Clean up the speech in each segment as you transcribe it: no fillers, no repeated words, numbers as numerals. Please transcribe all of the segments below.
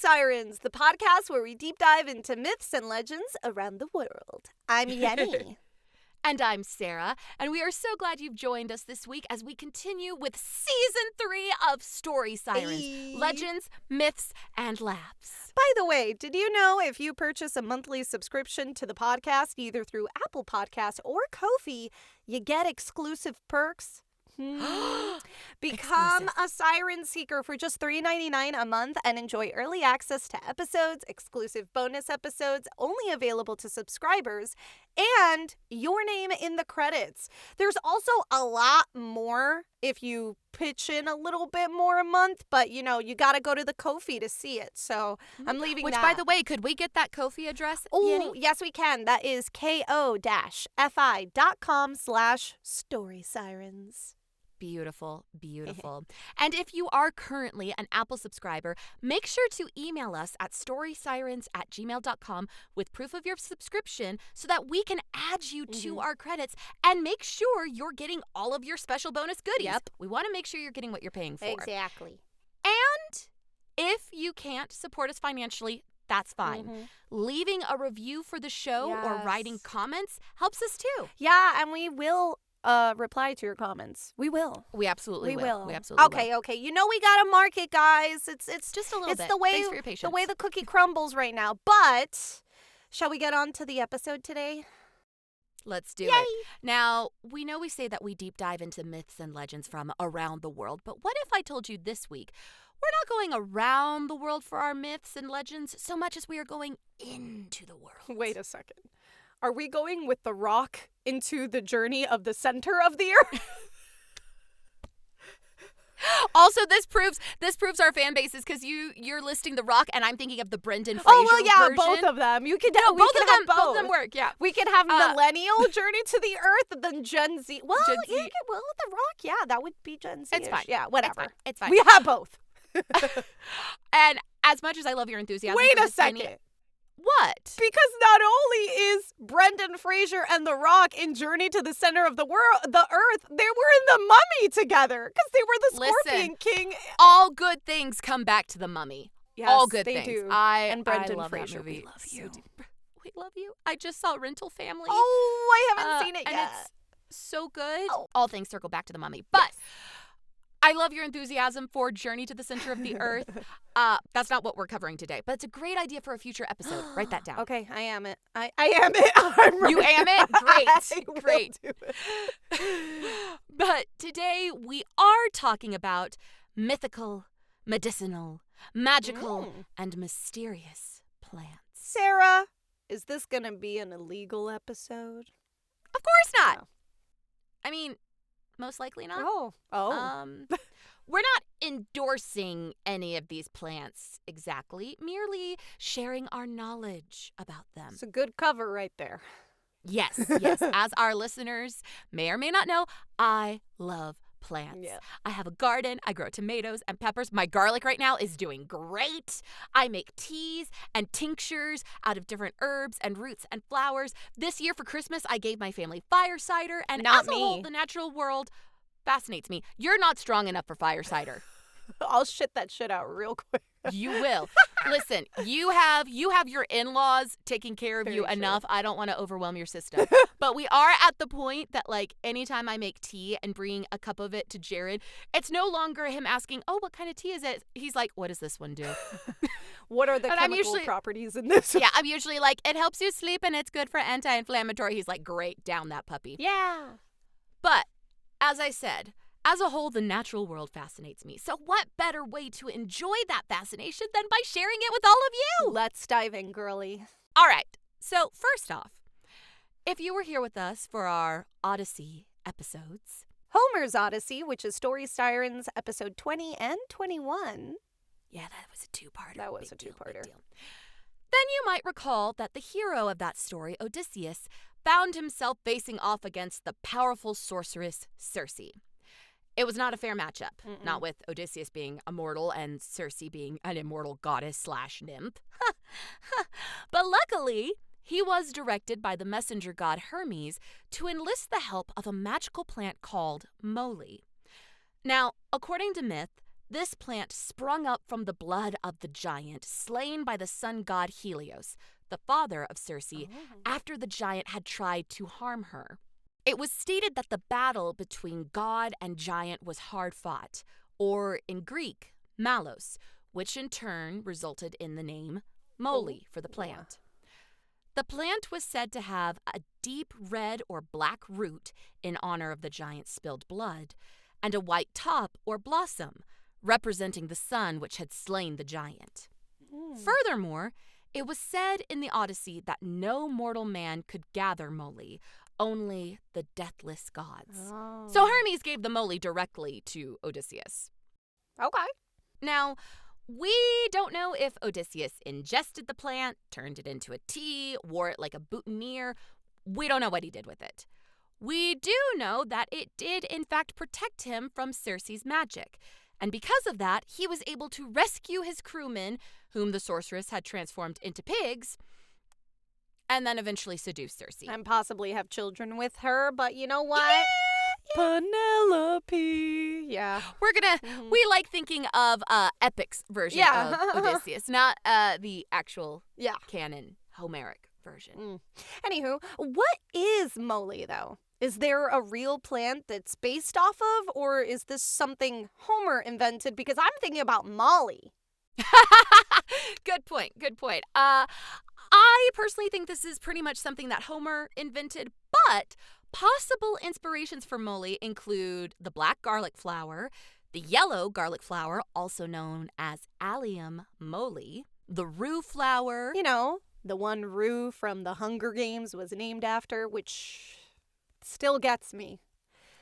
Sirens, the podcast where we deep dive into myths and legends around the world. I'm Yenny. And I'm Sarah, and we are so glad you've joined us this week as we continue with Season 3 of Story Sirens, Legends, Myths, and Laughs. By the way, did you know if you purchase a monthly subscription to the podcast, either through Apple Podcasts or Ko-fi, you get exclusive perks? Become a Siren Seeker for just $3.99 a month and enjoy early access to episodes, exclusive bonus episodes only available to subscribers, and your name in the credits. There's also a lot more if you pitch in a little bit more a month, but you gotta go to the Ko-fi to see it. So I'm leaving Which, that. by the way, could we get that Ko-fi address? Oh, yes, we can. That is ko-fi.com/Story Sirens. Beautiful, beautiful. And if you are currently an Apple subscriber, make sure to email us at storysirens@gmail.com with proof of your subscription so that we can add you to our credits and make sure you're getting all of your special bonus goodies. Yep. We want to make sure you're getting what you're paying for. Exactly. And if you can't support us financially, that's fine. Leaving a review for the show or writing comments helps us too. Yeah, and we will reply to your comments. We will. We absolutely will. We Okay. We gotta market, guys. It's just a little bit. The way, Thanks for your patience. The way the cookie crumbles right now. But shall we get on to the episode today? Let's do it. Now, we know we say that we deep dive into myths and legends from around the world, but what if I told you this week we're not going around the world for our myths and legends so much as we are going into the world? Wait a second. Are we going with the rock into the journey of the center of the earth? Also, this proves our fan bases because you're listing The Rock, and I'm thinking of the Brendan Fraser version. Both of them. You could both both of them work. Yeah, we could have millennial journey to the earth, and then Gen Z. Well, Gen Z. The Rock. Yeah, that would be Gen Z. It's fine. Yeah, whatever. It's fine. We have both. And as much as I love your enthusiasm, wait a second. What? Because not only is Brendan Fraser and The Rock in Journey to the Center of the Earth, they were in The Mummy together because they were the Scorpion King. All good things come back to The Mummy. Yes, all good they things. do. And Brendan love Fraser, that movie. we love you. We love you. I just saw Rental Family. Oh, I haven't seen it yet. And it's so good. Oh. All things circle back to The Mummy. But I love your enthusiasm for Journey to the Center of the Earth. That's not what we're covering today, but it's a great idea for a future episode. Write that down. Okay, I am it. I am it. I'm ready. You am it? Great. Great. But today we are talking about mythical, medicinal, magical, and mysterious plants. Sarah, is this going to be an illegal episode? Of course not. No. I mean, most likely not. Oh. We're not endorsing any of these plants exactly, merely sharing our knowledge about them. It's a good cover right there. Yes. As our listeners may or may not know, I love plants. Yeah. I have a garden. I grow tomatoes and peppers. My garlic right now is doing great. I make teas and tinctures out of different herbs and roots and flowers. This year for Christmas, I gave my family fire cider, and Not as a me. whole, the natural world fascinates me. You're not strong enough for fire cider. I'll shit that shit out real quick. You will. Listen, you have your in-laws taking care of Very you true. enough. I don't want to overwhelm your system. But we are at the point that, like, anytime I make tea and bring a cup of it to Jared, it's no longer him asking, oh, what kind of tea is it? He's like, what does this one do? What are the chemical properties in this? Yeah, I'm usually like, it helps you sleep and it's good for anti-inflammatory. He's like, great, down that puppy. Yeah. But, as I said, as a whole, the natural world fascinates me. So what better way to enjoy that fascination than by sharing it with all of you? Let's dive in, girly. All right. So first off, if you were here with us for our Odyssey episodes, Homer's Odyssey, which is Story Sirens episode 20 and 21. Yeah, that was a two-parter. That was Big a deal, two-parter. big deal. Then you might recall that the hero of that story, Odysseus, found himself facing off against the powerful sorceress Circe. It was not a fair matchup, not with Odysseus being immortal and Circe being an immortal goddess/nymph. But luckily, he was directed by the messenger god Hermes to enlist the help of a magical plant called moly. Now, according to myth, This plant sprung up from the blood of the giant slain by the sun god Helios, the father of Circe, after the giant had tried to harm her. It was stated that the battle between god and giant was hard fought, or in Greek, malos, which in turn resulted in the name moly for the plant. The plant was said to have a deep red or black root in honor of the giant's spilled blood, and a white top or blossom, representing the sun which had slain the giant. Furthermore, it was said in the Odyssey that no mortal man could gather moly, only the deathless gods. So Hermes gave the moly directly to Odysseus. Okay. Now, we don't know if Odysseus ingested the plant, turned it into a tea, wore it like a boutonniere. We don't know what he did with it. We do know that it did, in fact, protect him from Circe's magic. And because of that, he was able to rescue his crewmen, whom the sorceress had transformed into pigs, and then eventually seduce Circe. And possibly have children with her, but you know what? Yeah. Penelope. Yeah. We're gonna, we like thinking of Epic's version of Odysseus, not the actual canon Homeric version. Anywho, what is moly, though? Is there a real plant that's based off of, or is this something Homer invented? Because I'm thinking about Molly. Good point. I personally think this is pretty much something that Homer invented, but possible inspirations for moly include the black garlic flower, the yellow garlic flower, also known as allium moly, the rue flower. You know, the one Rue from the Hunger Games was named after, which still gets me.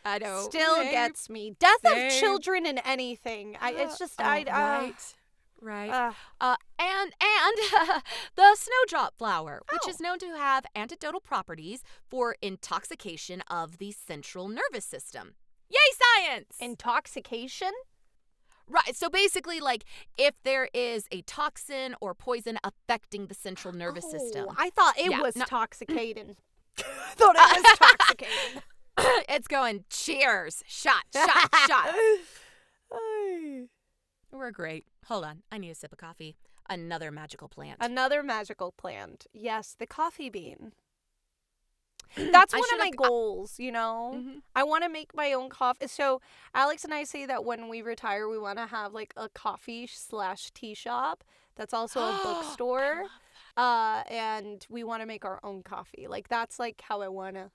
I know. Still gets me. Death of children in anything. It's just, Right. And the snowdrop flower, which is known to have antidotal properties for intoxication of the central nervous system. Yay, science! Intoxication? Right. So basically, like, if there is a toxin or poison affecting the central nervous system. I thought it was toxicating. I thought it was toxicating. It's going, cheers, shot. We're great. Hold on. I need a sip of coffee. Another magical plant. Yes, the coffee bean. That's one of my goals, you know? Mm-hmm. I want to make my own coffee. So Alex and I say that when we retire, we want to have like a coffee/tea shop that's also a bookstore. And we want to make our own coffee. Like, that's like how I want to,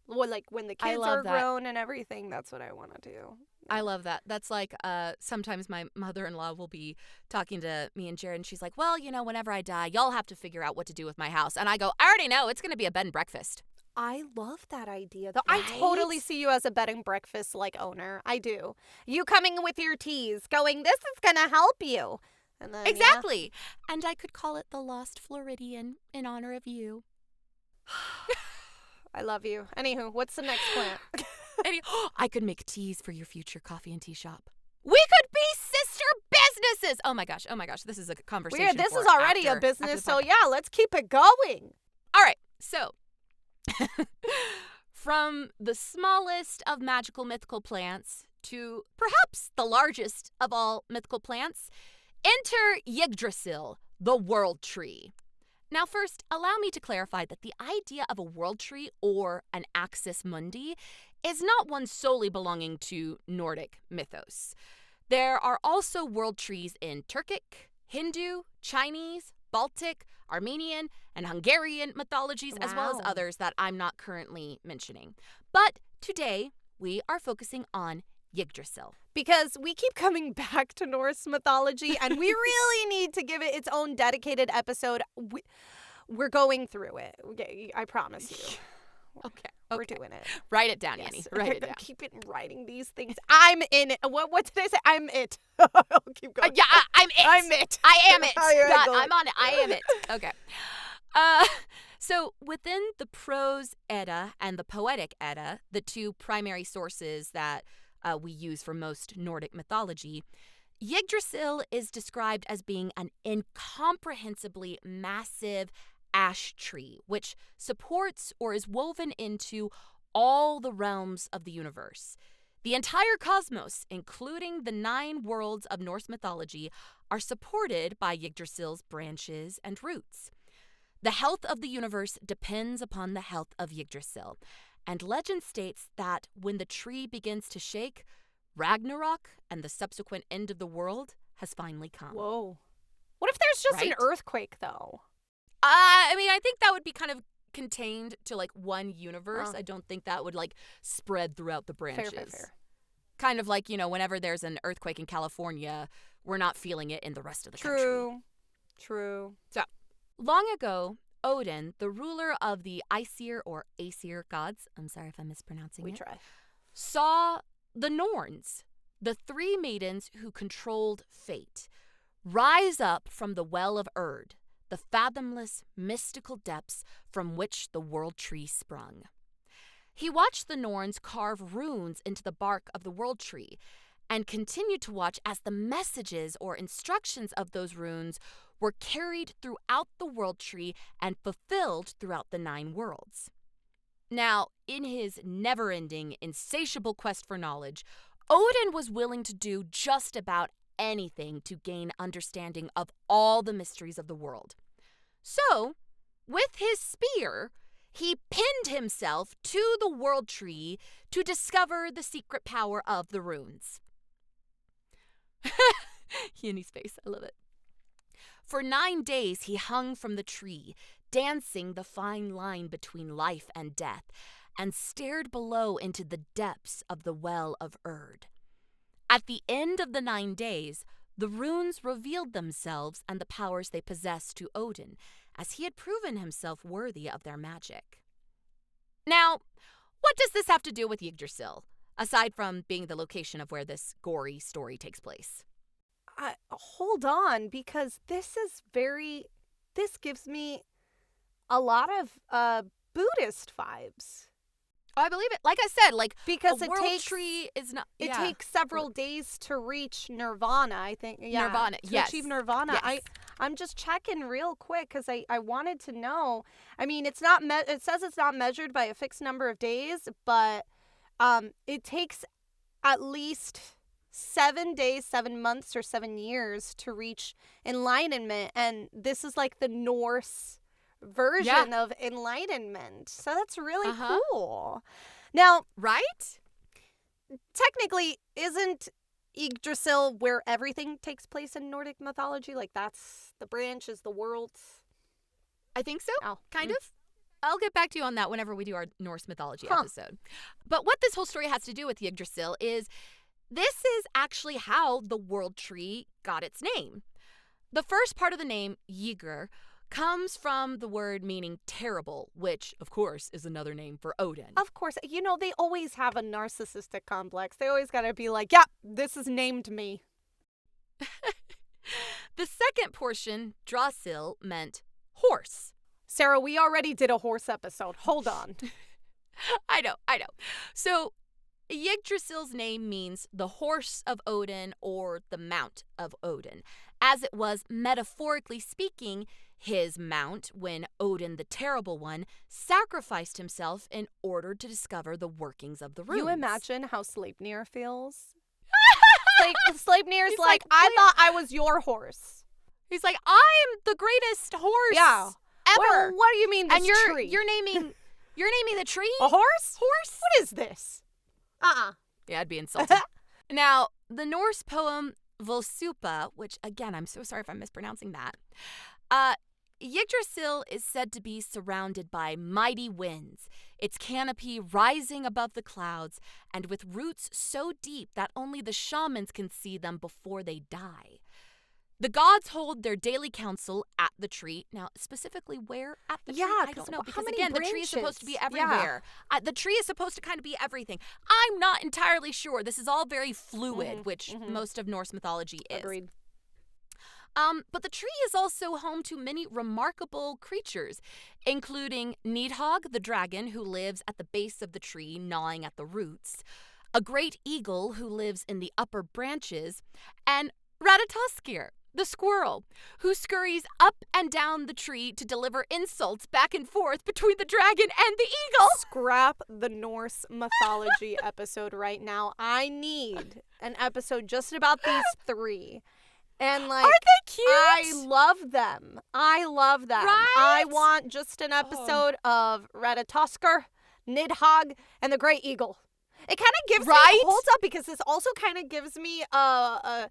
like, when the kids are grown and everything, that's what I want to do. I love that. That's like, sometimes my mother-in-law will be talking to me and Jared, and she's like, well, you know, whenever I die, y'all have to figure out what to do with my house. And I go, I already know. It's going to be a bed and breakfast. I love that idea, though. Right? I totally see you as a bed and breakfast, like, owner. I do. You coming with your teas, going, this is going to help you. And then, exactly. Yeah. And I could call it the Lost Floridian in honor of you. I love you. Anywho, what's the next plant? I could make teas for your future coffee and tea shop. We could be sister businesses. Oh my gosh. This is a conversation. Weird. This is already a business, so yeah, let's keep it going. All right. So, from the smallest of magical mythical plants to perhaps the largest of all mythical plants, enter Yggdrasil, the world tree. Now, first, allow me to clarify that the idea of a world tree or an axis mundi is not one solely belonging to Nordic mythos. There are also world trees in Turkic, Hindu, Chinese, Baltic, Armenian, and Hungarian mythologies, as well as others that I'm not currently mentioning. But today, we are focusing on Yggdrasil. Because we keep coming back to Norse mythology, and we really need to give it its own dedicated episode. We're going through it. Okay, I promise you. Okay. We're doing it. Write it down, yes. Yanni. Write it down. Keep it writing these things. I'm in it. What did I say? I'm it. I'll keep going. Yeah, I'm it. I'm it. I am it. God, I'm on it. I am it. Okay. So within the Prose Edda and the Poetic Edda, the two primary sources that we use for most Nordic mythology, Yggdrasil is described as being an incomprehensibly massive ash tree, which supports or is woven into all the realms of the universe. The entire cosmos, including the 9 worlds of Norse mythology, are supported by Yggdrasil's branches and roots. The health of the universe depends upon the health of Yggdrasil, and legend states that when the tree begins to shake, Ragnarok and the subsequent end of the world has finally come. Whoa. What if there's just an Right? earthquake, though? I think that would be kind of contained to like one universe. Oh. I don't think that would like spread throughout the branches. Fair. Kind of like, whenever there's an earthquake in California, we're not feeling it in the rest of the country. True. So, long ago, Odin, the ruler of the Aesir or Aesir gods, I'm sorry if I'm mispronouncing We it, try. saw the Norns, the 3 maidens who controlled fate, rise up from the well of Erd, the fathomless, mystical depths from which the world tree sprung. He watched the Norns carve runes into the bark of the world tree and continued to watch as the messages or instructions of those runes were carried throughout the world tree and fulfilled throughout the 9 worlds. Now, in his never-ending, insatiable quest for knowledge, Odin was willing to do just about anything to gain understanding of all the mysteries of the world. So, with his spear, he pinned himself to the world tree to discover the secret power of the runes. Yinny's face, I love it. For 9 days he hung from the tree, dancing the fine line between life and death, and stared below into the depths of the well of Erd. At the end of the 9 days, the runes revealed themselves and the powers they possessed to Odin, as he had proven himself worthy of their magic. Now, what does this have to do with Yggdrasil, aside from being the location of where this gory story takes place? Hold on, because this gives me a lot of Buddhist vibes. Oh, I believe it. Like I said, Because a world tree is not. It takes several days to reach nirvana, I think. Yeah, Nirvana, to yes. achieve nirvana. Yes. I'm just checking real quick because I wanted to know. I mean, it's not it says it's not measured by a fixed number of days, but it takes at least 7 days, 7 months, or 7 years to reach enlightenment, and this is like the Norse version of enlightenment. So that's really cool. Now, right? Technically, isn't Yggdrasil where everything takes place in Nordic mythology? Like, that's the branch is the world. I think so. Oh. Kind of. I'll get back to you on that whenever we do our Norse mythology episode. But what this whole story has to do with Yggdrasil is this is actually how the world tree got its name. The first part of the name, Ygr, comes from the word meaning terrible, which, of course, is another name for Odin. Of course. They always have a narcissistic complex. They always got to be like, yeah, this is named me. The second portion, Drasil, meant horse. Sarah, we already did a horse episode. Hold on. I know. So, Yggdrasil's name means the horse of Odin or the mount of Odin, as it was, metaphorically speaking, his mount when Odin the Terrible One sacrificed himself in order to discover the workings of the runes. You imagine how Sleipnir feels? Sleipnir's like, I "Wait." thought I was your horse. He's like, I am the greatest horse ever. What do you mean this and you're tree? you're naming the tree a horse? horse? What is this? Yeah, I'd be insulted. Now, the Norse poem Volsupa, which again, I'm so sorry if I'm mispronouncing that. Yggdrasil is said to be surrounded by mighty winds, its canopy rising above the clouds, and with roots so deep that only the shamans can see them before they die. The gods hold their daily council at the tree. Now, specifically where at the tree? I don't know, how because many again, the tree is supposed to be branches? everywhere. The tree is supposed to kind of be everything. I'm not entirely sure. This is all very fluid, which most of Norse mythology is. Agreed. But the tree is also home to many remarkable creatures, including Nidhogg, the dragon, who lives at the base of the tree, gnawing at the roots, a great eagle who lives in the upper branches, and Ratatoskir, the squirrel, who scurries up and down the tree to deliver insults back and forth between the dragon and the eagle. Scrap the Norse mythology episode right now. I need an episode just about these three. And like, aren't they cute? I love them. Right? I want just an episode of Ratatoskr, Nidhogg, and the Great Eagle. It kind of gives me, holds up, because this also kind of gives me a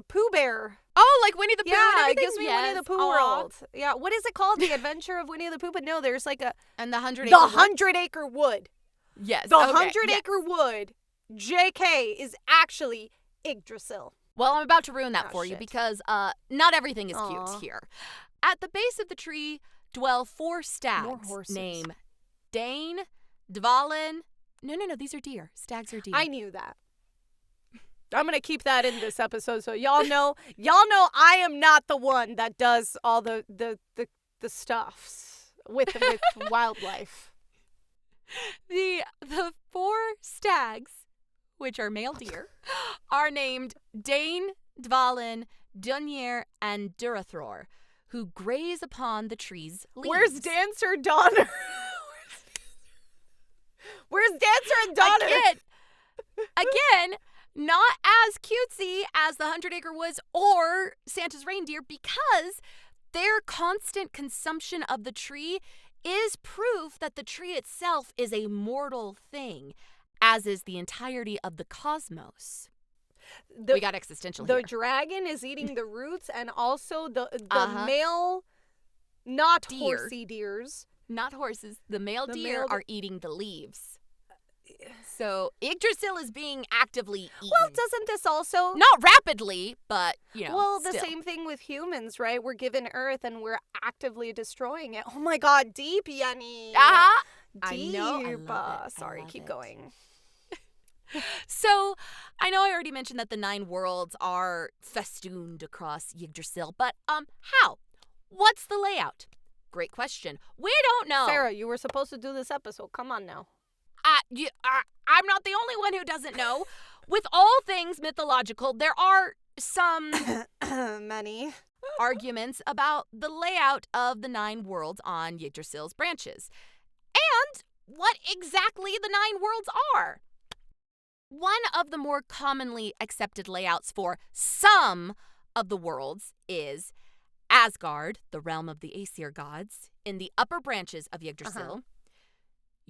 Pooh Bear. Oh, like Winnie the Pooh and Yeah, it everything? gives me Yes. Winnie the Pooh Aw. world. Yeah, what is it called? The Adventure of Winnie the Pooh? But no, there's like And the 100 the Acre Wood? 100-acre wood. Yes. The okay, 100-acre wood, JK, is actually Yggdrasil. Well, I'm about to ruin that for you shit. because not everything is Aw. cute here. At the base of the tree dwell 4 More stags horses. named Dane, Dvalin. No, these are deer. Stags are deer. I knew that. I'm going to keep that in this episode so y'all know I am not the one that does all the stuffs with wildlife. The 4 stags, which are male deer, are named Dane, Dvalin, Dunyer, and Durathror, who graze upon the tree's leaves. Where's Dancer Donner? Where's Dancer and Donner? Again, not as cutesy as the 100-Acre Woods or Santa's reindeer, because their constant consumption of the tree is proof that the tree itself is a mortal thing, as is the entirety of the cosmos. We got existential The here. dragon is eating the roots, and also the male, not Deer. horsey deers. Not horses. The male The deer male are eating the leaves. So Yggdrasil is being actively eaten. Well, doesn't this also... Not rapidly, but, Well, the still. same thing with humans, right? We're given Earth and we're actively destroying it. Oh my God, deep, Yenny. Uh-huh. I Deep. know. I love it. Sorry, I love keep it. going. So, I know I already mentioned that the 9 worlds are festooned across Yggdrasil, but how? What's the layout? Great question. We don't know. Sarah, you were supposed to do this episode. Come on now. I'm not the only one who doesn't know. With all things mythological, there are some Many. arguments about the layout of the 9 worlds on Yggdrasil's branches, and what exactly the 9 worlds are. One of the more commonly accepted layouts for some of the worlds is Asgard, the realm of the Aesir gods, in the upper branches of Yggdrasil,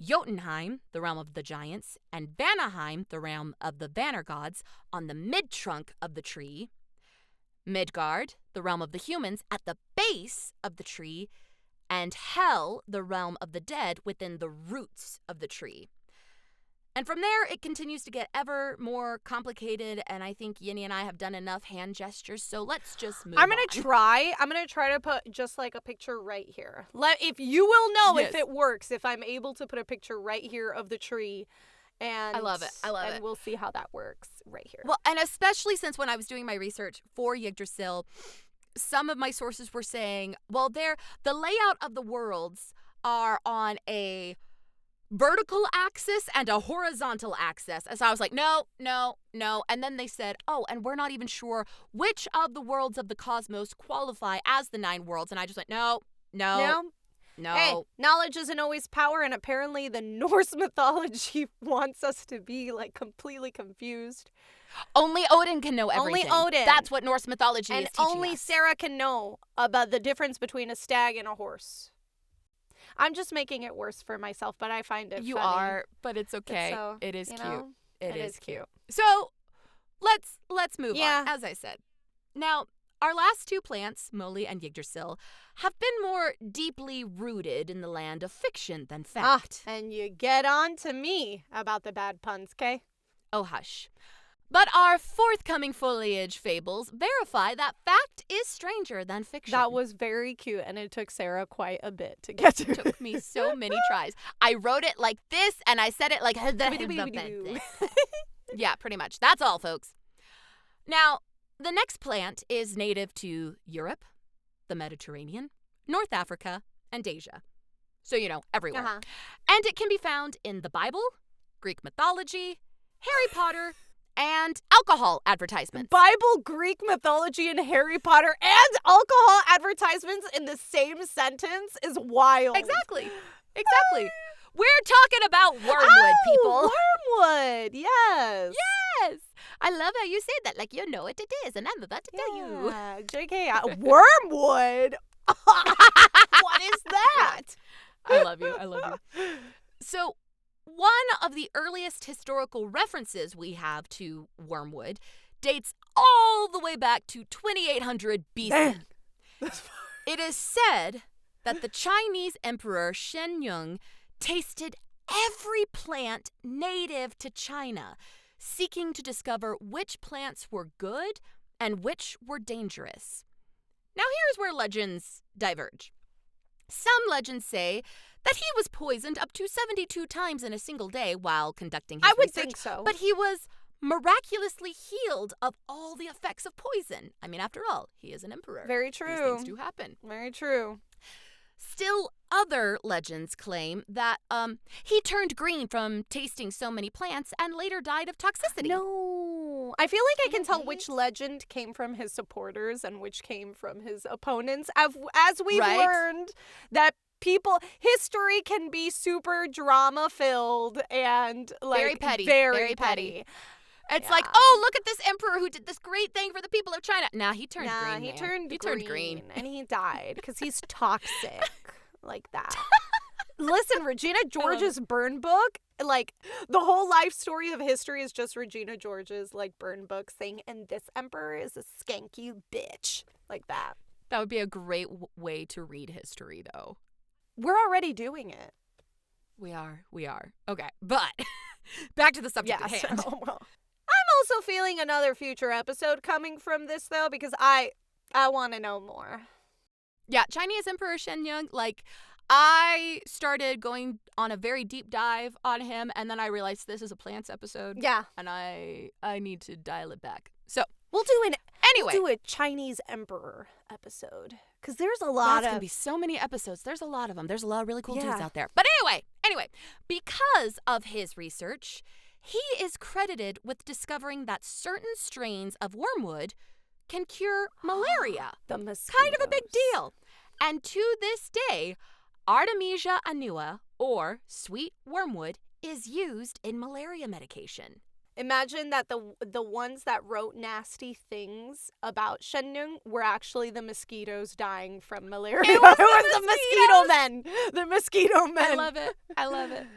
Jotunheim, the realm of the giants, and Vanaheim, the realm of the Vanir gods, on the mid-trunk of the tree, Midgard, the realm of the humans, at the base of the tree, and Hel, the realm of the dead, within the roots of the tree. And from there, it continues to get ever more complicated, and I think Yinny and I have done enough hand gestures, so let's just move on. I'm gonna try to put just like a picture right here. If you will know if it works, if I'm able to put a picture right here of the tree. And I love it. And we'll see how that works right here. Well, and especially since when I was doing my research for Yggdrasil, some of my sources were saying, well, the layout of the worlds are on a vertical axis and a horizontal axis. And so I was like, no. And then they said, oh, and we're not even sure which of the worlds of the cosmos qualify as the 9 worlds. And I just went, no. Hey, knowledge isn't always power, and apparently the Norse mythology wants us to be like completely confused. Only Odin can know everything. Only Odin. That's what Norse mythology And is teaching only us. Sarah can know about the difference between a stag and a horse. I'm just making it worse for myself, but I find it You funny. are, but it's okay. So, it is cute. know, It is cute. So let's move Yeah. on, as I said. Now, our last 2 plants, Moli and Yggdrasil, have been more deeply rooted in the land of fiction than fact. And you get on to me about the bad puns, okay? Oh, hush. But our forthcoming foliage fables verify that fact is stranger than fiction. That was very cute, and it took Sarah quite a bit to get to. It took me so many tries. I wrote it like this, and I said it like... Yeah, pretty much. That's all, folks. Now, the next plant is native to Europe, the Mediterranean, North Africa, and Asia. So, everywhere. And it can be found in the Bible, Greek mythology, Harry Potter, and alcohol advertisements. Bible, Greek mythology, and Harry Potter and alcohol advertisements in the same sentence is wild. Exactly. We're talking about wormwood, people. Wormwood, yes. Yes. I love how you say that like you know what it is, and I'm about to tell you. JK, wormwood? What is that? I love you. So, one of the earliest historical references we have to wormwood dates all the way back to 2800 BC. Man, that's far. It is said that the Chinese emperor Shen Yun tasted every plant native to China, seeking to discover which plants were good and which were dangerous. Now here's where legends diverge. Some legends say that he was poisoned up to 72 times in a single day while conducting his research. I would think so. But he was miraculously healed of all the effects of poison. I mean, after all, he is an emperor. Very true. These things do happen. Very true. Still, other legends claim that he turned green from tasting so many plants and later died of toxicity. No. I feel like I can tell which legend came from his supporters and which came from his opponents. As we've learned that history can be super drama-filled and like very petty. Very petty. It's like, oh, look at this emperor who did this great thing for the people of China. Nah, he turned green. He man. turned green. And he died because he's toxic like that. Listen, Regina George's burn book, like the whole life story of history is just Regina George's like burn book saying, and this emperor is a skanky bitch. Like that. That would be a great way to read history, though. We're already doing it. We are. Okay, but back to the subject at hand. I'm also feeling another future episode coming from this, though, because I want to know more. Yeah, Chinese Emperor Shen Yun, like, I started going on a very deep dive on him, and then I realized this is a plants episode. Yeah. And I need to dial it back. So, we'll do a Chinese emperor episode, because there's a lot That's going to be so many episodes. There's a lot of them. There's a lot of really cool dudes out there. But anyway, because of his research, he is credited with discovering that certain strains of wormwood can cure malaria. The mosquitoes. Kind of a big deal. And to this day, Artemisia annua, or sweet wormwood, is used in malaria medication. Imagine that the ones that wrote nasty things about Shen Yun were actually the mosquitoes dying from malaria. It was the mosquito men. The mosquito men. I love it.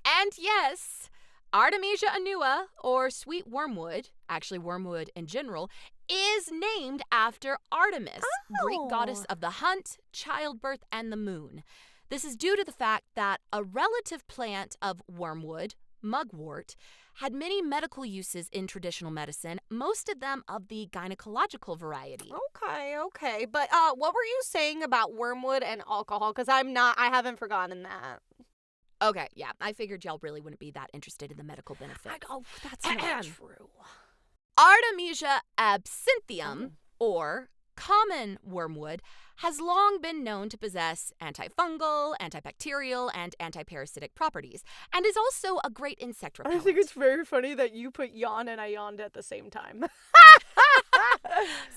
And yes, Artemisia annua, or sweet wormwood, actually wormwood in general, is named after Artemis, Greek goddess of the hunt, childbirth, and the moon. This is due to the fact that a relative plant of wormwood, mugwort, had many medical uses in traditional medicine, most of them of the gynecological variety. Okay. But what were you saying about wormwood and alcohol? Because I haven't forgotten that. Okay, yeah, I figured y'all really wouldn't be that interested in the medical benefits. That's not true. Artemisia absinthium, or common wormwood, has long been known to possess antifungal, antibacterial, and antiparasitic properties, and is also a great insect repellent. I think it's very funny that you put yawn and I yawned at the same time.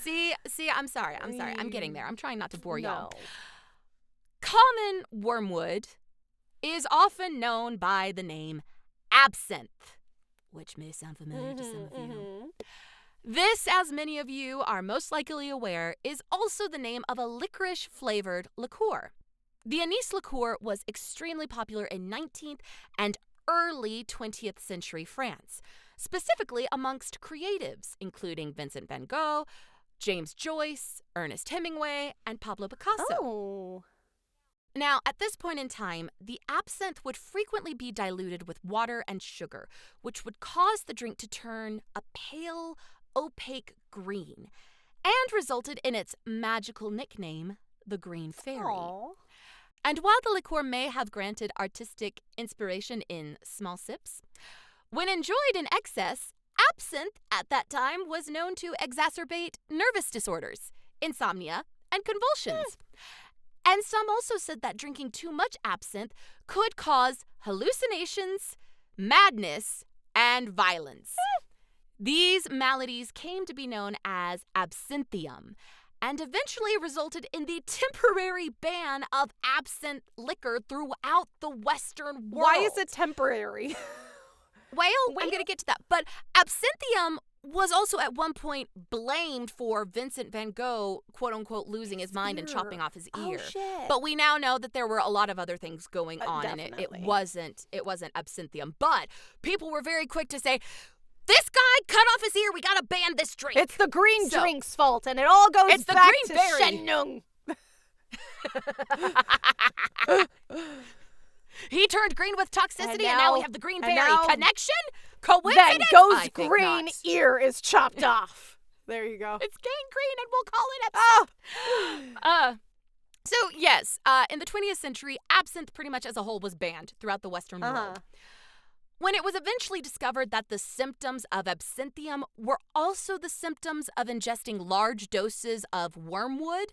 See, I'm sorry. I'm getting there. I'm trying not to bore y'all. No. Common wormwood is often known by the name absinthe, which may sound familiar to some of you. This, as many of you are most likely aware, is also the name of a licorice-flavored liqueur. The anise liqueur was extremely popular in 19th and early 20th century France, specifically amongst creatives, including Vincent van Gogh, James Joyce, Ernest Hemingway, and Pablo Picasso. Oh. Now, at this point in time, the absinthe would frequently be diluted with water and sugar, which would cause the drink to turn a pale, opaque green, and resulted in its magical nickname, the Green Fairy. Aww. And while the liqueur may have granted artistic inspiration in small sips, when enjoyed in excess, absinthe at that time was known to exacerbate nervous disorders, insomnia, and convulsions. And some also said that drinking too much absinthe could cause hallucinations, madness, and violence. These maladies came to be known as absinthium and eventually resulted in the temporary ban of absinthe liquor throughout the Western world. Why is it temporary? Well, I'm going to get to that. But absinthium was also at one point blamed for Vincent van Gogh, quote unquote, losing his mind and chopping off his ear. Oh, shit. But we now know that there were a lot of other things going on, and it wasn't absinthium. But people were very quick to say, this guy cut off his ear. We got to ban this drink. It's the green drink's fault, and it all goes back to Shen Nung. He turned green with toxicity, and now we have the green berry. Connection? Coincidence? Van Gogh's green ear is chopped off. There you go. It's gangrene, and we'll call it absinthe. So, yes, in the 20th century, absinthe pretty much as a whole was banned throughout the Western world. When it was eventually discovered that the symptoms of absinthium were also the symptoms of ingesting large doses of wormwood,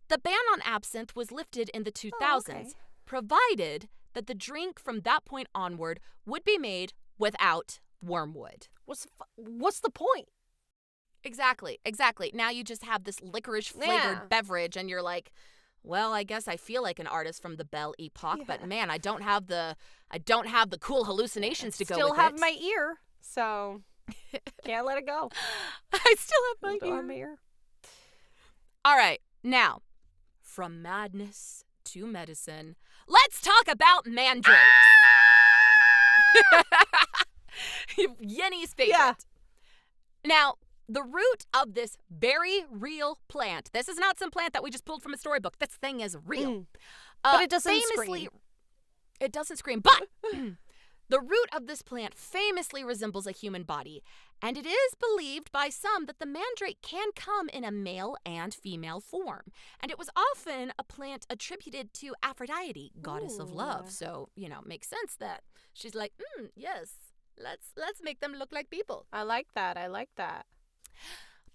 the ban on absinthe was lifted in the 2000s, provided that the drink from that point onward would be made without wormwood. What's the point? Exactly. Now you just have this licorice-flavored beverage, and you're like, well, I guess I feel like an artist from the Belle Epoque, but man, I don't have the cool hallucinations to go with it. Still have my ear, so can't let it go. I still have my ear. All right, now, from madness to medicine, let's talk about mandrakes. Yenny's favorite. Yeah. Now, the root of this very real plant, this is not some plant that we just pulled from a storybook. This thing is real. But it doesn't scream. It doesn't scream. But the root of this plant famously resembles a human body. And it is believed by some that the mandrake can come in a male and female form. And it was often a plant attributed to Aphrodite, goddess of love. So, makes sense that she's like, yes, let's make them look like people. I like that.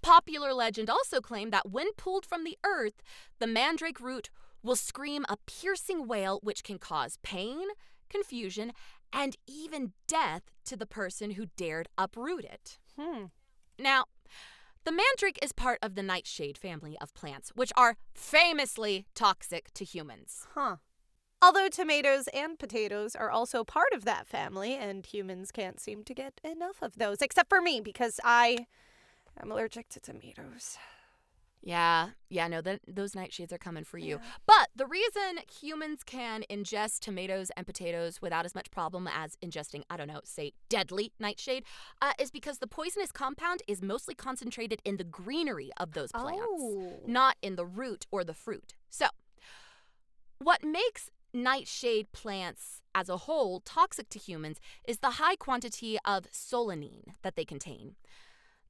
Popular legend also claimed that when pulled from the earth, the mandrake root will scream a piercing wail which can cause pain, confusion, and even death to the person who dared uproot it. Now, the mandrake is part of the nightshade family of plants, which are famously toxic to humans. Although tomatoes and potatoes are also part of that family, and humans can't seem to get enough of those, except for me, because I'm allergic to tomatoes. Yeah, no, those nightshades are coming for you. But the reason humans can ingest tomatoes and potatoes without as much problem as ingesting, say deadly nightshade, is because the poisonous compound is mostly concentrated in the greenery of those plants, not in the root or the fruit. So, what makes nightshade plants as a whole toxic to humans is the high quantity of solanine that they contain.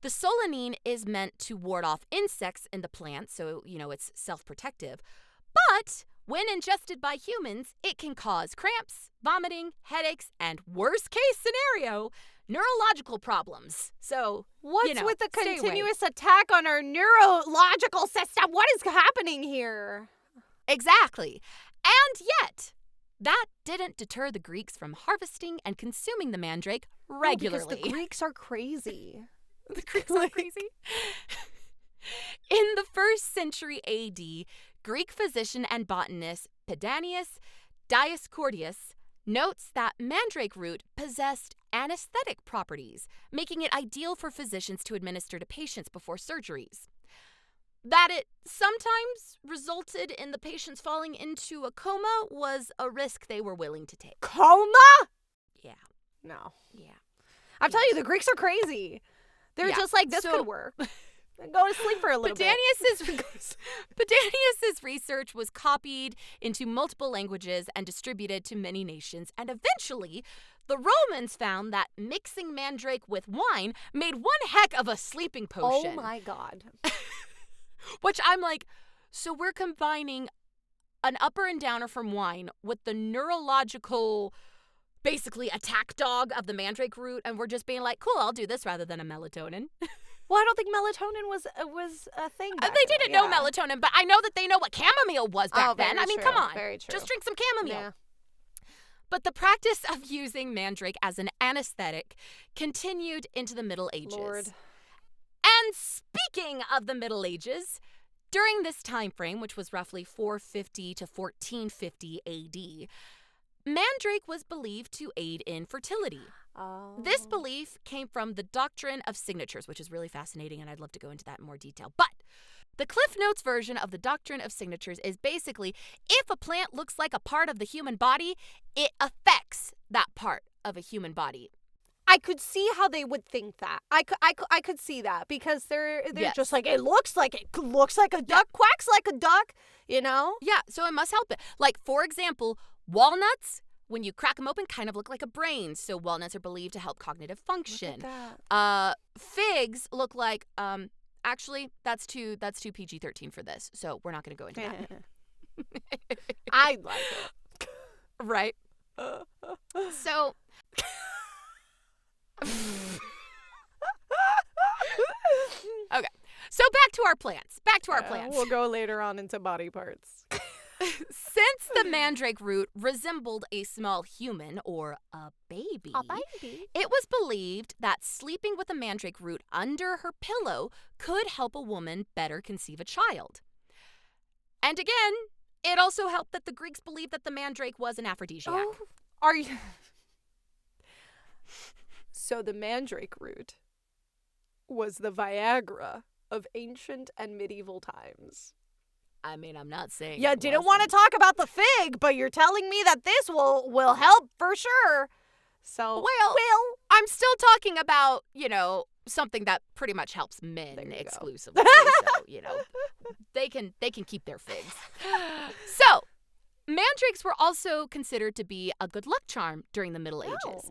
The solanine is meant to ward off insects in the plant, so, it's self-protective. But when ingested by humans, it can cause cramps, vomiting, headaches, and worst case scenario, neurological problems. So, what's with the continuous attack on our neurological system? What is happening here? Exactly. And yet, that didn't deter the Greeks from harvesting and consuming the mandrake regularly. Because the Greeks are crazy. The Greeks are crazy. In the 1st century AD, Greek physician and botanist Pedanius Dioscordius notes that mandrake root possessed anesthetic properties, making it ideal for physicians to administer to patients before surgeries. That it sometimes resulted in the patients falling into a coma was a risk they were willing to take. Coma? Yeah. No. Yeah. I'm telling you, the Greeks are crazy. They're just like, this could work. Go to sleep for a little bit. Pedanius's research was copied into multiple languages and distributed to many nations, and eventually the Romans found that mixing mandrake with wine made one heck of a sleeping potion. Oh my God. Which I'm like, so we're combining an upper and downer from wine with the neurological, basically attack dog of the mandrake root, and we're just being like, cool, I'll do this rather than a melatonin. Well, I don't think melatonin was a thing back They didn't know melatonin, but I know that they know what chamomile was back then. I mean, true. come on. Very true. Just drink some chamomile. Yeah. But the practice of using mandrake as an anesthetic continued into the Middle Ages. Lord. And speaking of the Middle Ages, during this time frame, which was roughly 450 to 1450 AD, mandrake was believed to aid in fertility. Oh. This belief came from the doctrine of signatures, which is really fascinating, and I'd love to go into that in more detail. But the Cliff Notes version of the doctrine of signatures is basically, if a plant looks like a part of the human body, it affects that part of a human body. I could see how they would think that. I could see that because they're Yes. just like, it looks like a duck, quacks like a duck, you know? Yeah, so it must help it. Like, for example, walnuts, when you crack them open, kind of look like a brain. So walnuts are believed to help cognitive function. Look at that. Figs look like, actually, that's too PG-13 for this. So we're not going to go into that. I like it. Right? So... Okay, so back to our plants. We'll go later on into body parts. Since the mandrake root resembled a small human or a baby, it was believed that sleeping with a mandrake root under her pillow could help a woman better conceive a child. And again, it also helped that the Greeks believed that the mandrake was an aphrodisiac. Oh, are you? So the mandrake root was the Viagra of ancient and medieval times. I mean, I'm not saying You didn't want to talk about the fig, but you're telling me that this will help for sure. So, well, I'm still talking about, something that pretty much helps men exclusively. So, they can keep their figs. So, mandrakes were also considered to be a good luck charm during the Middle Ages.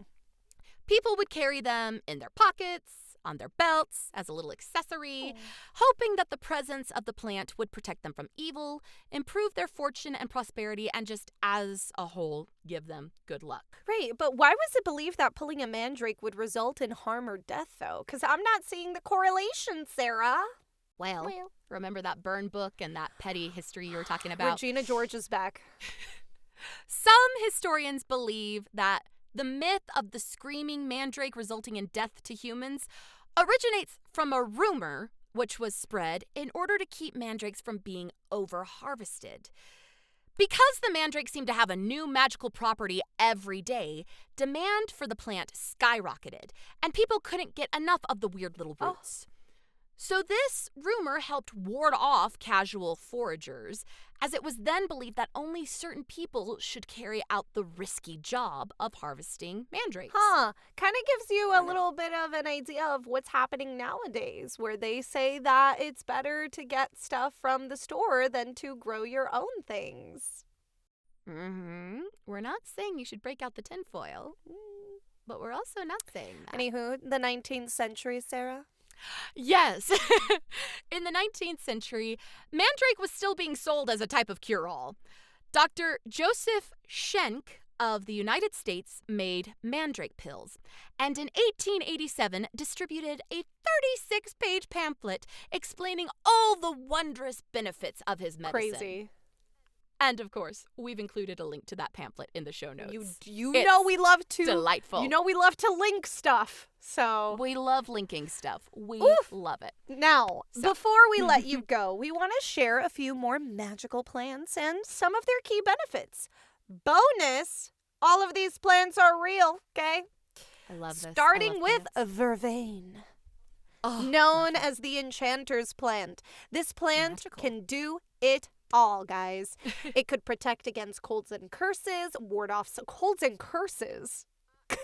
People would carry them in their pockets, on their belts, as a little accessory, hoping that the presence of the plant would protect them from evil, improve their fortune and prosperity, and just as a whole, give them good luck. Right, but why was it believed that pulling a mandrake would result in harm or death, though? Because I'm not seeing the correlation, Sarah. Well, remember that burn book and that petty history you were talking about? Regina George is back. Some historians believe that the myth of the screaming mandrake resulting in death to humans originates from a rumor which was spread in order to keep mandrakes from being over-harvested. Because the mandrake seemed to have a new magical property every day, demand for the plant skyrocketed, and people couldn't get enough of the weird little roots. So this rumor helped ward off casual foragers, as it was then believed that only certain people should carry out the risky job of harvesting mandrakes. Kind of gives you a little bit of an idea of what's happening nowadays, where they say that it's better to get stuff from the store than to grow your own things. We're not saying you should break out the tinfoil, but we're also not saying that. Anywho, the 19th century, Sarah? Yes. In the 19th century, mandrake was still being sold as a type of cure-all. Dr. Joseph Schenck of the United States made mandrake pills, and in 1887 distributed a 36-page pamphlet explaining all the wondrous benefits of his medicine. Crazy. And of course, we've included a link to that pamphlet in the show notes. You know we love to. Delightful. You know we love to link stuff. So we love linking stuff. We love it. Now, before we let you go, we want to share a few more magical plants and some of their key benefits. Bonus, all of these plants are real, okay? I love this. Starting with vervain. Known as the enchanter's plant. This plant can do it all, guys. It could protect against colds and curses, ward off colds and curses.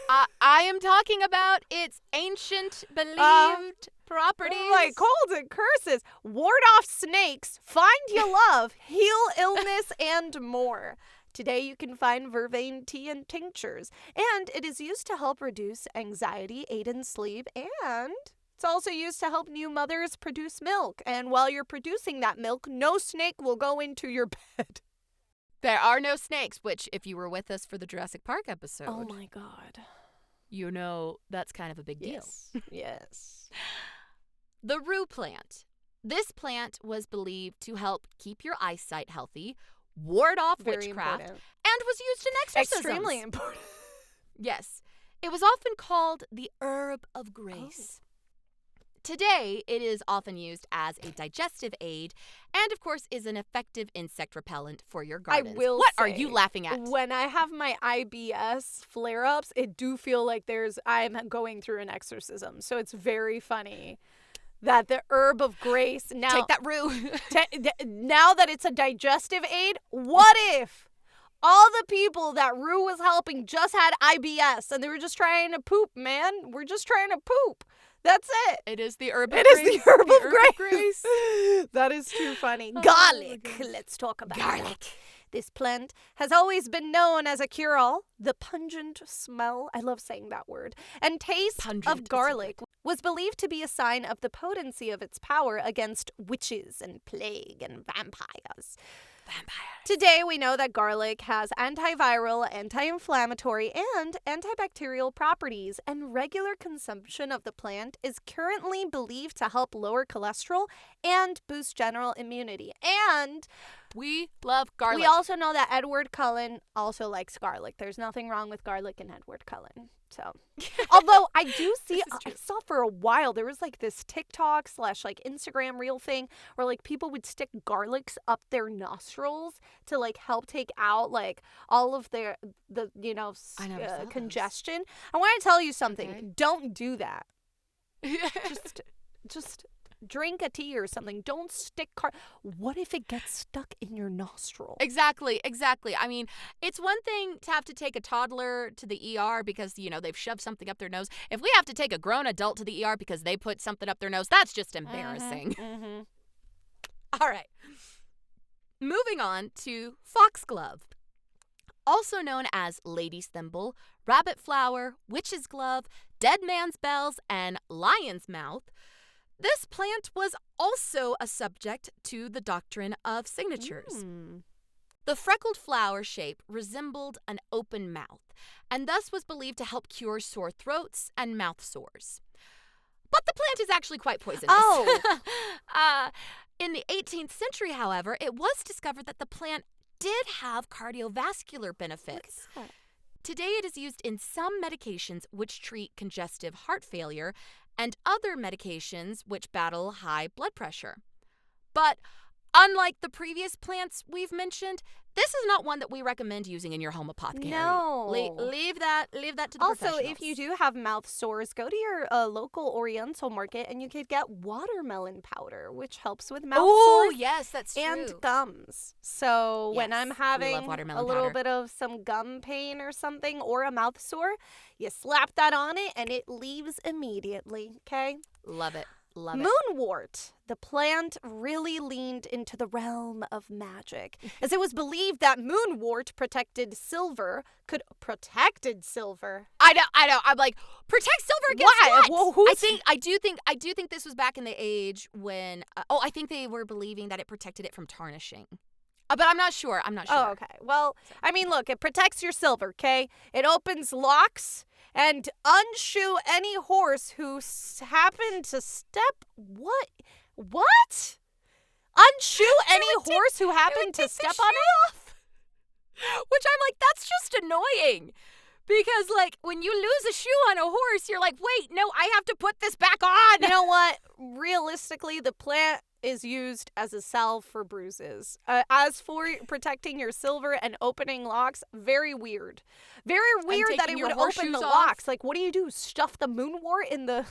I am talking about its ancient believed properties. Like colds and curses, ward off snakes, find you love, heal illness, and more. Today you can find vervain tea and tinctures, and it is used to help reduce anxiety, aid in sleep, and it's also used to help new mothers produce milk. And while you're producing that milk, no snake will go into your bed. There are no snakes, which, if you were with us for the Jurassic Park episode, oh my God, you know that's kind of a big deal. Yes. The rue plant. This plant was believed to help keep your eyesight healthy, ward off Very witchcraft, important. was used in exorcisms. Extremely important. Yes. It was often called the herb of grace. Today, it is often used as a digestive aid and, of course, is an effective insect repellent for your gardens. I will What say, are you laughing at? When I have my IBS flare-ups, it do feel like I'm going through an exorcism. So it's very funny that the herb of grace now Take that, Rue. now that it's a digestive aid, what if all the people that Rue was helping just had IBS and they were just trying to poop, man? We're just trying to poop. That's it. It is the herb of grace. It is the herb of grace. That is too funny. Oh, Garlic. Let's talk about garlic. This plant has always been known as a cure-all. The pungent smell, I love saying that word, and taste of garlic was believed to be a sign of the potency of its power against witches and plague and vampires. Today, we know that garlic has antiviral, anti-inflammatory, and antibacterial properties, and regular consumption of the plant is currently believed to help lower cholesterol and boost general immunity. And we love garlic. We also know that Edward Cullen also likes garlic. There's nothing wrong with garlic and Edward Cullen. So, although I do see, I saw for a while, there was like this TikTok / like Instagram reel thing where like people would stick garlics up their nostrils to like help take out like all of the congestion. I want to tell you something. Okay. Don't do that. just drink a tea or something. Don't stick what if it gets stuck in your nostril? Exactly. I mean, it's one thing to have to take a toddler to the ER because, they've shoved something up their nose. If we have to take a grown adult to the ER because they put something up their nose, that's just embarrassing. Mm-hmm. All right. Moving on to foxglove. Also known as lady's thimble, rabbit flower, witch's glove, dead man's bells, and lion's mouth, this plant was also a subject to the doctrine of signatures. The freckled flower shape resembled an open mouth, and thus was believed to help cure sore throats and mouth sores. But the plant is actually quite poisonous. In the 18th century, however, it was discovered that the plant did have cardiovascular benefits. Today, it is used in some medications which treat congestive heart failure and other medications which battle high blood pressure. But unlike the previous plants we've mentioned, this is not one that we recommend using in your home apothecary. No. Leave that to the professionals. Also, if you do have mouth sores, go to your local Oriental market and you could get watermelon powder, which helps with mouth sores. Oh, yes, that's true. And gums. So when I'm having a little bit of some gum pain or something or a mouth sore, you slap that on it and it leaves immediately, okay? Love it. Moonwort. The plant really leaned into the realm of magic, as it was believed that moonwort protected silver. I know. I'm like, protect silver against what? Well, I do think this was back in the age when. I think they were believing that it protected it from tarnishing. But I'm not sure. Oh, okay. Well, I mean, look, it protects your silver, okay? It opens locks and unshoe any horse who happened to step. What? Unshoe any horse who happened to step on it? Which I'm like, that's just annoying. Because, like, when you lose a shoe on a horse, you're like, wait, no, I have to put this back on. You know what? Realistically, the plant is used as a salve for bruises. As for protecting your silver and opening locks, very weird. Very weird that it would open the locks. Like, what do? Stuff the moonwort in the...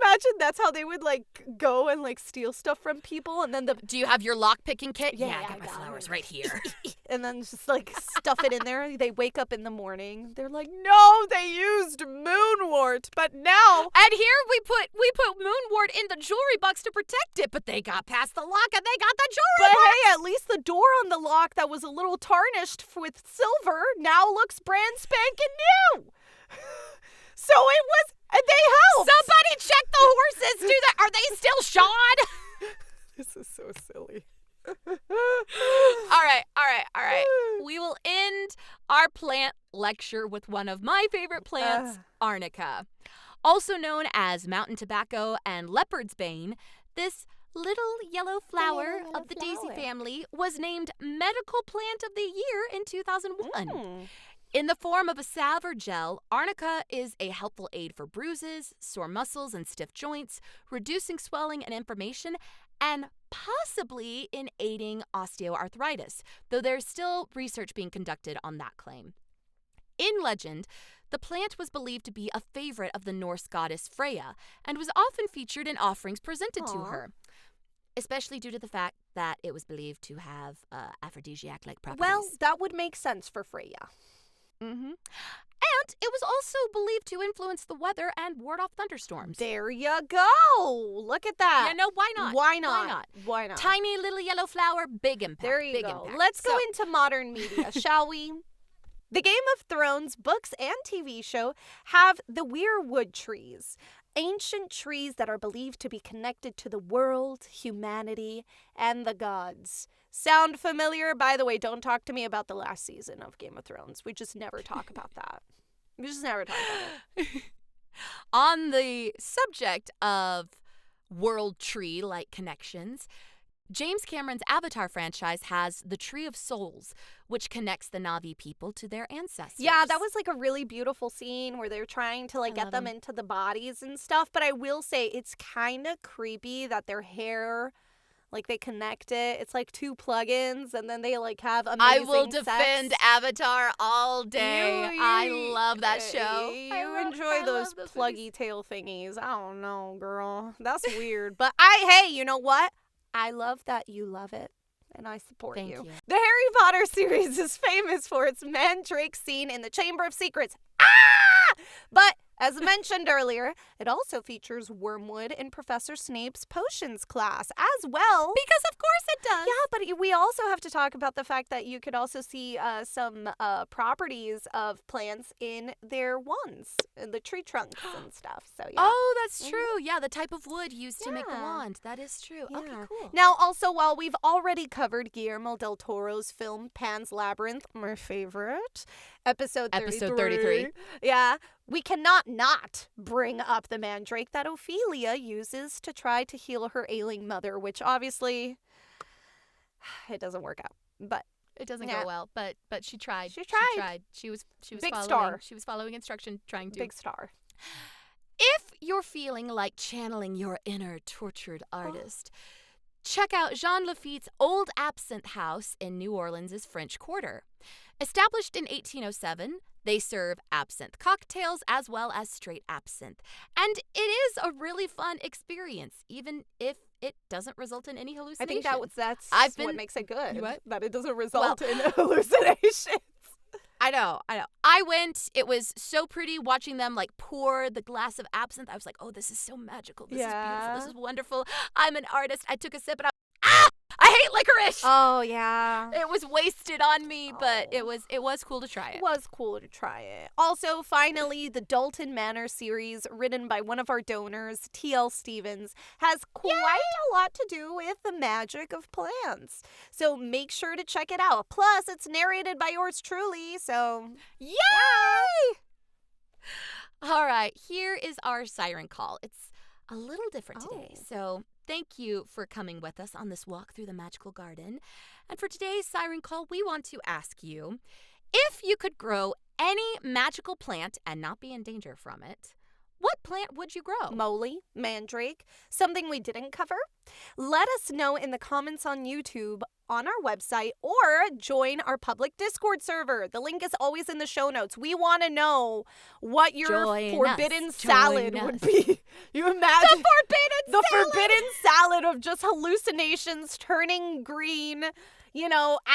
Imagine that's how they would, like, go and, like, steal stuff from people, and then Do you have your lock-picking kit? Yeah, I got my flowers right here. And then just, like, stuff it in there. They wake up in the morning. They're like, no, they used moonwort, but now... And here we put moonwort in the jewelry box to protect it, but they got past the lock and they got the jewelry box. But hey, at least the door on the lock that was a little tarnished with silver now looks brand spanking new. So it was... They helped. Somebody check the horses. Are they still shod? This is so silly. All right. We will end our plant lecture with one of my favorite plants, arnica. Also known as mountain tobacco and leopard's bane, this little yellow flower yellow of the daisy flower. family was named Medical Plant of the Year in 2001. Mm. In the form of a salve or gel, arnica is a helpful aid for bruises, sore muscles, and stiff joints, reducing swelling and inflammation, and possibly in aiding osteoarthritis, though there's still research being conducted on that claim. In legend, the plant was believed to be a favorite of the Norse goddess Freya and was often featured in offerings presented to her, especially due to the fact that it was believed to have aphrodisiac-like properties. Well, that would make sense for Freya. Mm-hmm. And it was also believed to influence the weather and ward off thunderstorms. There you go. Look at that. Yeah, no, why not? Why not? Why not? Why not? Tiny little yellow flower, big impact. There you big go. Impact. Let's go into modern media, shall we? The Game of Thrones books and TV show have the weirwood trees, ancient trees that are believed to be connected to the world, humanity, and the gods. Sound familiar? By the way, don't talk to me about the last season of Game of Thrones. We just never talk about that. We just never talk about it. On the subject of world tree-like connections, James Cameron's Avatar franchise has the Tree of Souls, which connects the Na'vi people to their ancestors. Yeah, that was like a really beautiful scene where they're trying to like get them into the bodies and stuff. But I will say it's kind of creepy that their hair, like they connect it. It's like two plugins and then they like have amazing I will sex. defend Avatar all day. I love that show. You enjoy I those love those pluggy movies. tail thingies. I don't know, girl. That's weird. But hey, you know what? I love that you love it, and I support Thank you. you. The Harry Potter series is famous for its mandrake scene in the Chamber of Secrets. But as mentioned earlier, it also features wormwood in Professor Snape's potions class as well. Because of course it does. Yeah, but we also have to talk about the fact that you could also see some properties of plants in their wands, in the tree trunks and stuff. So yeah. Oh, that's true. Yeah, the type of wood used to make the Yeah. wand. That is true. Yeah. Okay, cool. Now, also, while we've already covered Guillermo del Toro's film Pan's Labyrinth, my favorite, episode 33. Yeah, we cannot not bring up the mandrake that Ophelia uses to try to heal her ailing mother, which obviously it doesn't work out. But It doesn't Yeah. go well, but she tried. She tried. She was Big following. star. She was following instruction, trying to. big star. If you're feeling like channeling your inner tortured artist, check out Jean Lafitte's Old Absinthe House in New Orleans' French Quarter. Established in 1807, they serve absinthe cocktails as well as straight absinthe. And it is a really fun experience, even if it doesn't result in any I hallucinations. think that's I've what been- makes it good. You what? That it doesn't result in hallucinations. I know. I went, it was so pretty watching them like pour the glass of absinthe. I was like, oh, this is so magical. This is beautiful. This is wonderful. I'm an artist. I took a sip and I hate licorice. Oh, yeah. It was wasted on me, but it was cool to try It it. was cool to try it. Also, finally, the Dalton Manor series, written by one of our donors, T.L. Stevens, has quite a lot to do with the magic of plants. So make sure to check it out. Plus, it's narrated by yours truly, so Yay! All right, here is our siren call. It's a little different today, Oh. so thank you for coming with us on this walk through the magical garden. And for today's siren call, we want to ask you, if you could grow any magical plant and not be in danger from it, what plant would you grow? moly, mandrake, something we didn't cover. Let us know in the comments on YouTube, on our website, or join our public Discord server. The link is always in the show notes. We want to know what your Join forbidden us. salad Join would us. be. You imagine The forbidden salad of just hallucinations turning green,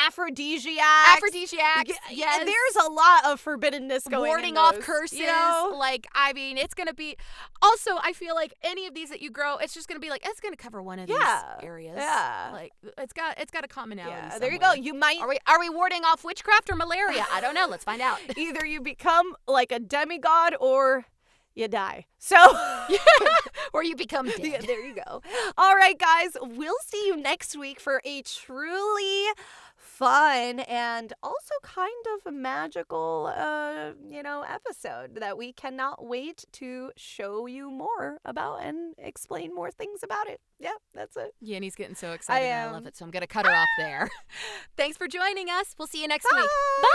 aphrodisiacs. Aphrodisiacs, yes. There's a lot of forbiddenness going Warding in off those, curses. Like, I mean, it's going to be. Also, I feel like any of these that you grow, it's just going to be like, it's going to cover one of these areas. Yeah. Like, it's got a commonality. Yeah, there you go. somewhere. You might Are we warding off witchcraft or malaria? I don't know. Let's find out. either you become like a demigod or you die. So Or you become dead. yeah, there you go. All right, guys, we'll see you next week for a truly fun and also kind of a magical, episode that we cannot wait to show you more about and explain more things about it. Yeah, that's it. Yanni's getting so excited. I love it, so I'm going to cut her off there. Thanks for joining us. We'll see you next week. Bye!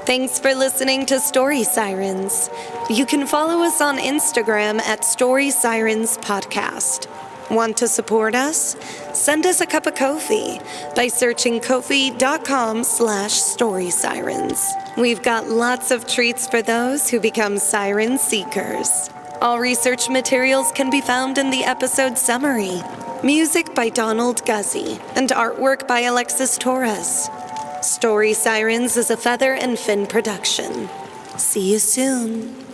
Thanks for listening to Story Sirens. You can follow us on Instagram at Story Sirens Podcast. Want to support us? Send us a cup of Ko-fi by searching ko-fi.com/storysirens. We've got lots of treats for those who become siren seekers. All research materials can be found in the episode summary. Music by Donald Guzzi and artwork by Alexis Torres. Story Sirens is a Feather and Fin production. See you soon.